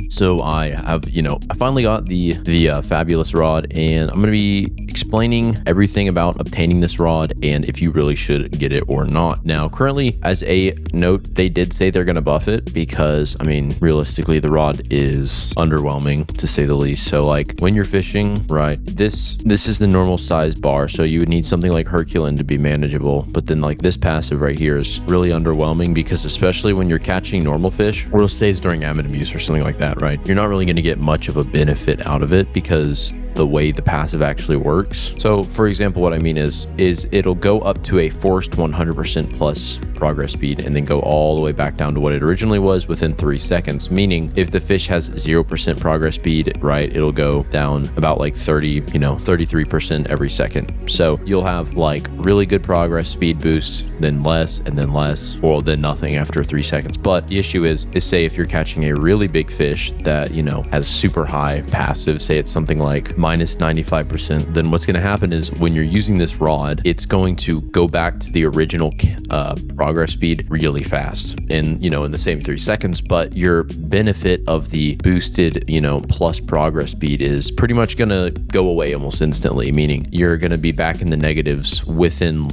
So I have, I finally got the fabulous rod, and I'm going to be explaining everything about obtaining this rod and if you really should get it or not. Now, currently, as a note, they did say they're going to buff it because, I mean, realistically, the rod is underwhelming to say the least. So like when you're fishing, right, this is the normal size bar. So you would need something like Herculean to be manageable. But then like this passive right here is really underwhelming because especially when you're catching normal fish, or say it's during ammon abuse or something like that, right? You're not really going to get much of a benefit out of it because the way the passive actually works. So for example, what I mean is it'll go up to a forced 100% plus progress speed and then go all the way back down to what it originally was within 3 seconds. Meaning if the fish has 0% progress speed, right, it'll go down about like 33% every second. So you'll have like really good progress speed boost, then less, and then less, or then nothing after 3 seconds. But the issue is say if you're catching a really big fish that, has super high passive, say it's something like minus 95%, then what's going to happen is when you're using this rod, it's going to go back to the original progress speed really fast in the same 3 seconds. But your benefit of the boosted, plus progress speed is pretty much going to go away almost instantly, meaning you're going to be back in the negatives within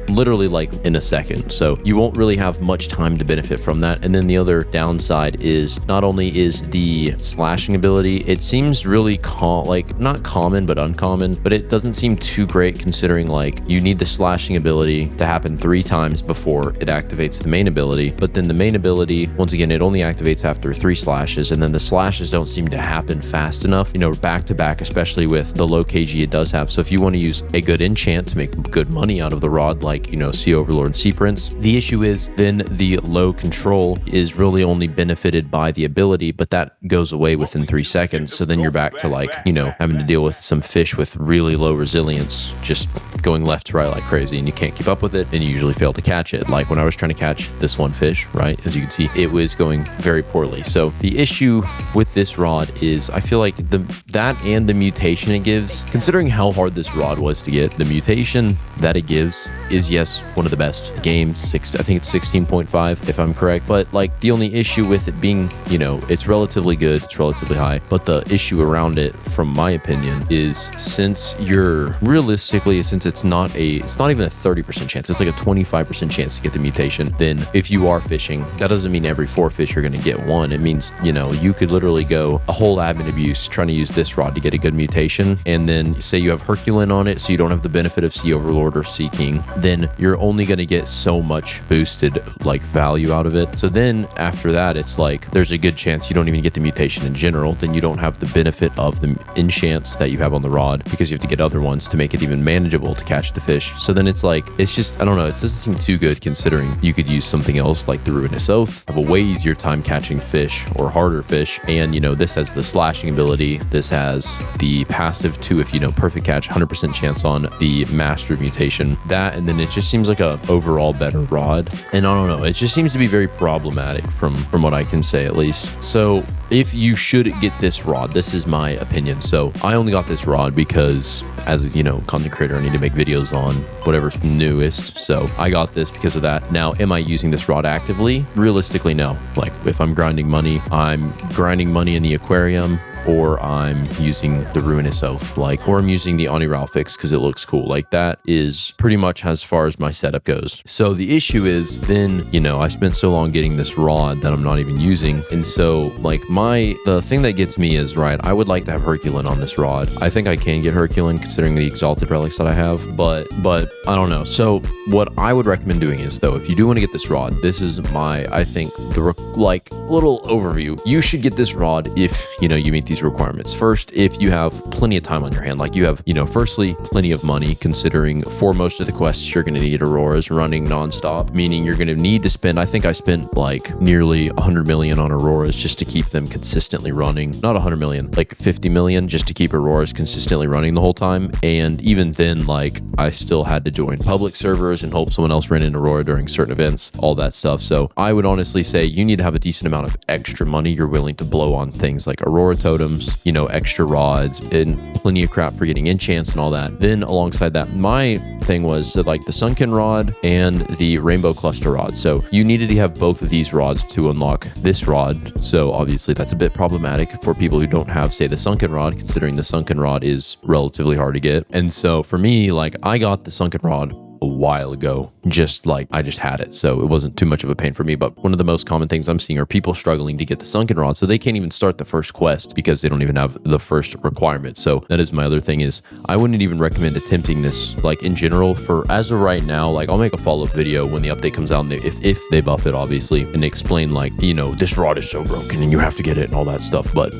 literally like in a second. So you won't really have much time to benefit from that. And then the other downside is not only is the slashing ability, it seems really not common but uncommon, but it doesn't seem too great considering like you need the slashing ability to happen 3 times before it activates the main ability. But then the main ability, once again, it only activates after 3 slashes, and then the slashes don't seem to happen fast enough, back to back, especially with the low KG it does have. So if you want to use a good enchant to make good money out of the rod, like Sea Overlord and Sea Prince, the issue is then the low control is really only benefited by the ability, but that goes away within 3 seconds. So then you're back to like having to deal with some fish with really low resilience just going left to right like crazy, and you can't keep up with it, and you usually fail to catch it. Like when I was trying to catch this one fish, right, as you can see, it was going very poorly. So the issue with this rod is I feel like that and the mutation it gives, considering how hard this rod was to get, the mutation that it gives is, yes, one of the best games. I think it's 16.5 if I'm correct. But like the only issue with it being, it's relatively good, it's relatively high, but the issue around it, from my opinion, is since it's not even a 30% chance, it's like a 25% chance to get the mutation, then if you are fishing, that doesn't mean every 4 fish you're going to get one. It means, you could literally go a whole ammon abuse trying to use this rod to get a good mutation, and then say you have Herculean on it, so you don't have the benefit of Sea Overlord or Sea King, then you're only going to get so much boosted like value out of it. So then after that, it's like there's a good chance you don't even get the mutation in general. Then you don't have the benefit of the enchants that you have on the rod because you have to get other ones to make it even manageable to catch the fish. So then it's like, it's just, I don't know, it doesn't seem too good considering you could use something else like the Ruinous Oath, have a way easier time catching fish or harder fish. And this has the slashing ability. This has the passive too, if perfect catch, 100% chance on the master mutation. That, and then it just seems like a overall better rod. And I don't know, it just seems to be very problematic from what I can say at least. So if you should get this rod, this is my opinion. So I only got this rod because as a content creator, I need to make videos on whatever's newest. So I got this because of that. Now, am I using this rod actively? Realistically, no. Like if I'm grinding money, I'm grinding money in the aquarium, or I'm using the Ruinous Oath, or I'm using the Aniral fix because it looks cool. Like that is pretty much as far as my setup goes. So the issue is then, I spent so long getting this rod that I'm not even using. And so the thing that gets me is, right, I would like to have Herculean on this rod. I think I can get Herculean considering the exalted relics that I have, but I don't know. So what I would recommend doing is, though, if you do want to get this rod, this is I think little overview. You should get this rod if, you meet these requirements. First, if you have plenty of time on your hand, like you have, firstly, plenty of money, considering for most of the quests, you're going to need Auroras running nonstop, meaning you're going to need to spend, I think I spent nearly 100 million on Auroras just to keep them consistently running. Not 100 million, 50 million just to keep Auroras consistently running the whole time. And even then, I still had to join public servers and hope someone else ran in Aurora during certain events, all that stuff. So I would honestly say you need to have a decent amount of extra money you're willing to blow on things like Aurora Totem, totems, you know, extra rods, and plenty of crap for getting enchants and all that. Then alongside that, my thing was so like the sunken rod and the rainbow cluster rod. So you needed to have both of these rods to unlock this rod. So obviously that's a bit problematic for people who don't have, say, the sunken rod, considering the sunken rod is relatively hard to get. And so for me, like, I got the sunken rod a while ago, just like I just had it, so it wasn't too much of a pain for me. But one of the most common things I'm seeing are people struggling to get the sunken rod, so they can't even start the first quest because they don't even have the first requirement. So that is my other thing, is I wouldn't even recommend attempting this, like, in general. For as of right now, like, I'll make a follow-up video when the update comes out, and if they buff it, obviously, and explain, like, you know, this rod is so broken and you have to get it and all that stuff. But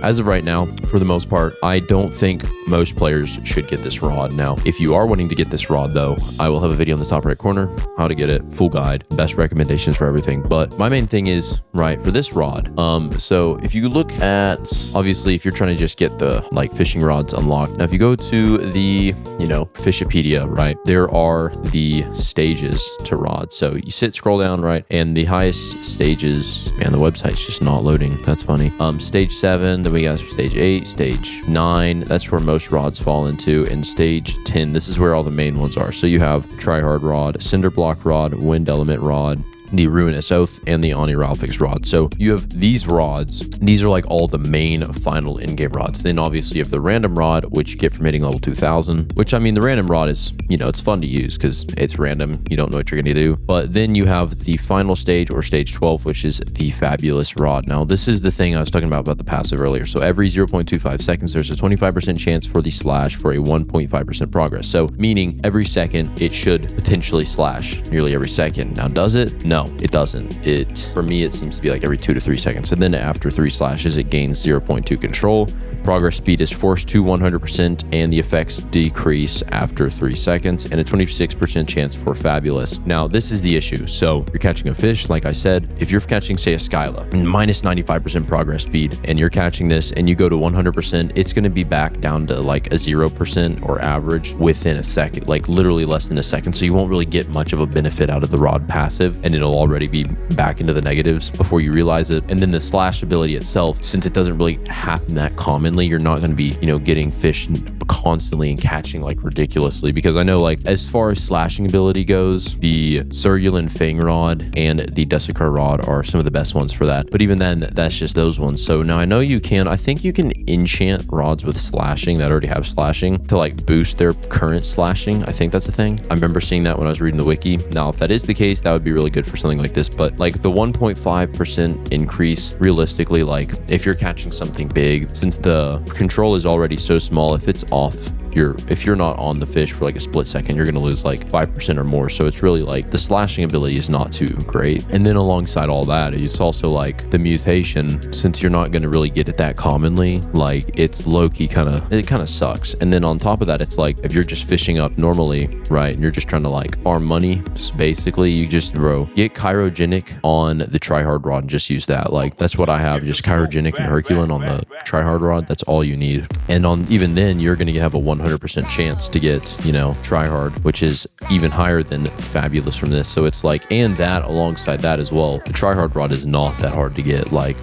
as of right now, for the most part, I don't think most players should get this rod. Now, if you are wanting to get this rod, though, I will have a video in the top right corner, how to get it, full guide, best recommendations for everything. But my main thing is, right, for this rod, so if you look at, obviously, if you're trying to just get the, like, fishing rods unlocked, now if you go to the, you know, Fishopedia, right, there are the stages to rods. So you scroll down, right, and the highest stages, man, the website's just not loading. That's funny. Stage 7, then we got stage 8, stage 9, that's where most rods fall into, and stage 10, this is where all the main ones are. So you have Tryhard Rod, Cinder Block Rod, Wind Element Rod, the Ruinous Oath, and the Ani Ralphix rod. So you have these rods. These are like all the main final in-game rods. Then obviously you have the random rod, which you get from hitting level 2000, which, I mean, the random rod is, you know, it's fun to use because it's random. You don't know what you're going to do. But then you have the final stage, or stage 12, which is the Fabulous Rod. Now, this is the thing I was talking about the passive earlier. So every 0.25 seconds, there's a 25% chance for the slash for a 1.5% progress. So meaning every second, it should potentially slash nearly every second. Now, does it? No. It doesn't. For me, it seems to be like every 2 to 3 seconds. And then after 3 slashes, it gains 0.2 control. Progress speed is forced to 100%, and the effects decrease after 3 seconds, and a 26% chance for Fabulous. Now, this is the issue. So you're catching a fish, like I said. If you're catching, say, a Skyla, minus 95% progress speed, and you're catching this and you go to 100%, it's going to be back down to like a 0% or average within a second, like literally less than a second. So you won't really get much of a benefit out of the rod passive, and it'll already be back into the negatives before you realize it. And then the slash ability itself, since it doesn't really happen that commonly, you're not going to be, you know, getting fish constantly and catching like ridiculously. Because I know, like, as far as slashing ability goes, the Cirulin Fang Rod and the Desicar Rod are some of the best ones for that. But even then, that's just those ones. So now I know I think you can enchant rods with slashing that already have slashing to like boost their current slashing. I think that's a thing. I remember seeing that when I was reading the wiki. Now, if that is the case, that would be really good for something like this. But like the 1.5% increase, realistically, like if you're catching something big, since the control is already so small, if it's off, if you're not on the fish for like a split second, you're going to lose like 5% or more. So it's really like the slashing ability is not too great. And then alongside all that, it's also like the mutation, since you're not going to really get it that commonly, like it's low-key kind of sucks. And then on top of that, it's like if you're just fishing up normally, right, and you're just trying to like farm money, basically you just get Chirogenic on the Tryhard Rod and just use that. Like that's what I have, just Chirogenic and Herculin on the Tryhard Rod. That's all you need. And on even then, you're going to have a 100% chance to get, you know, Tryhard, which is even higher than Fabulous from this. So it's like, and that alongside that as well, the Tryhard Rod is not that hard to get. Like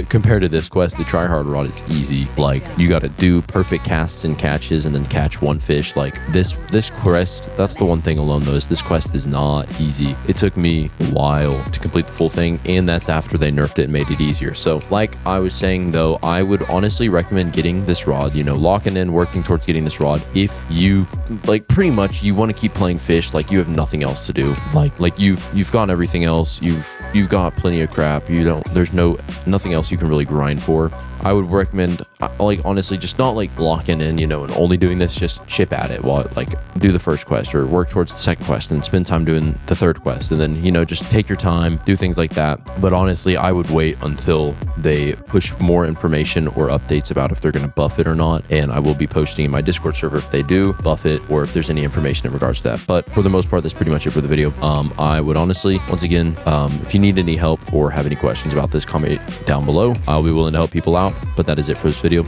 compared to this quest, the Tryhard Rod is easy. Like you got to do perfect casts and catches and then catch one fish. Like this quest, that's the one thing alone though, is this quest is not easy. It took me a while to complete the full thing, and that's after they nerfed it and made it easier. So like I was saying though, I would honestly recommend getting this rod, you know, locking in, working towards getting this rod if you like pretty much you want to keep playing fish, like you have nothing else to do, like you've got everything else, you've got plenty of crap, there's nothing else you can really grind for. I would recommend, like, honestly, just not like locking in, you know, and only doing this, just chip at it while like do the first quest or work towards the second quest and spend time doing the third quest, and then, you know, just take your time, do things like that. But honestly, I would wait until they push more information or updates about if they're going to buff it or not, and I will be posting in my Discord server if they do buff it or if there's any information in regards to that. But for the most part, that's pretty much it for the video. I would honestly, once again, if you need any help or have any questions about this, comment down below. I'll be willing to help people out. But that is it for this video.